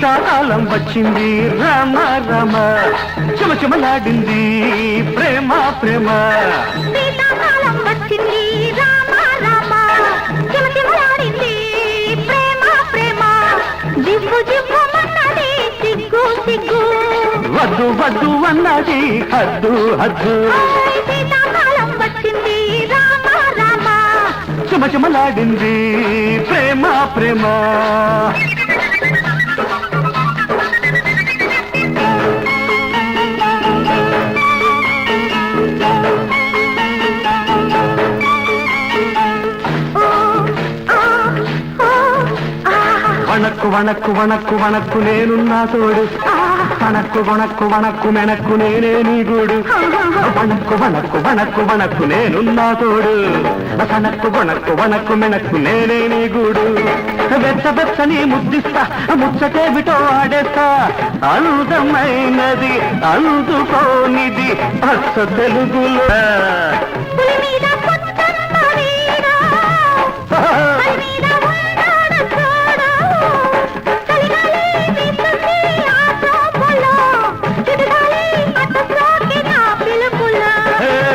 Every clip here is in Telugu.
శీతాకాలం వచ్చింది రామ రామ చెమచెమలాడింది ప్రేమ ప్రేమ శీతాకాలం వచ్చింది రామ రామ చెమచెమలాడింది ప్రేమ ప్రేమ జివ్వు జివ్వు మన్నది సిగ్గు సిగ్గు వద్దు వద్దు అన్నది హద్దు హద్దు శీతాకాలం వచ్చింది రామ రామ చెమచెమలాడింది ప్రేమ ప్రేమ వణక్కు వణక్కు వణక్కు వణక్కు నేనున్నా తోడు వణక్కు వణక్కు వణక్కు మెనక్కు నేనే నీ గూడు వణక్కు వణక్కు వణక్కు వణక్కు నేనున్నా తోడు వణక్కు వణక్కు వణక్కు మెనక్కు నేనే నీ గూడు వెచ్చ వెచ్చని ముద్దిస్తా ముచ్చటేమిటో ఆడేస్తా అందమైనది అందుకోనిది అస్స తెలుగులో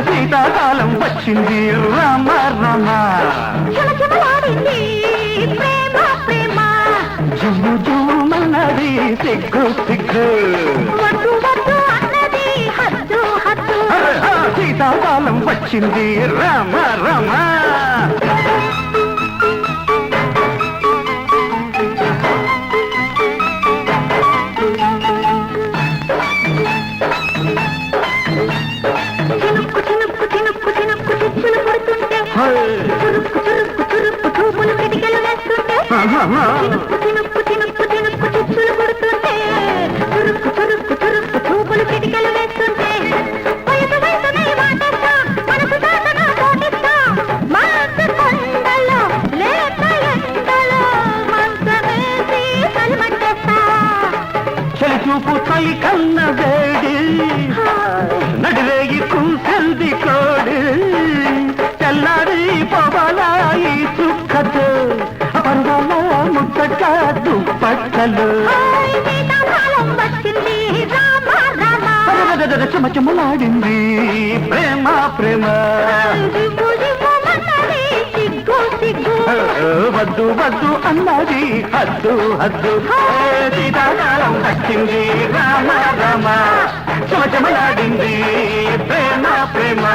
శీతాకాలం వచ్చింది రామ రామ ప్రేమ ప్రేమ జుమ్ము జుమ్మన్నది సిగ్గు సిగ్గు వద్దు వద్దు అన్నది హద్దు హద్దు శీతాకాలం వచ్చింది రామ రామ చినుక్కు చినుక్కు చినుక్కు చినుక్కు చిచ్చులు పడుతుంటే చురుక్కు చురుక్కు చురుక్కు చూపులు కిటికలు వేస్తుంటే చినుక్కు చినుక్కు చినుక్కు చినుక్కు చిచ్చులు పడుతుంటే చురుక్కు చురుక్కు చురుక్కు చూపులు కిటికలు వేస్తుంటే వయసు వయసునే మాటేస్తా మనసు దాటన తోటిస్తా మనసు కొండలో లేత ఎండలో మంచమేసి కలిమంటేస్తా చలి చూపు తల్లి కన్న వేడి నడిరేగి కూసెల్ది కోడి తెల్లారి పోవాలాయి చుక్కతో పర్వాల ముచ్చట దుప్పట్టలు శీతాకాలం వచ్చింది రామ రామ చెమచెమలాడింది ప్రేమ ప్రేమ జివ్వు జివ్వు మన్నది సిగ్గు సిగ్గు వద్దు వద్దు అన్నది హద్దు హద్దు శీతాకాలం వచ్చింది రామ రామ చెమచెమలాడింది ప్రేమ ప్రేమ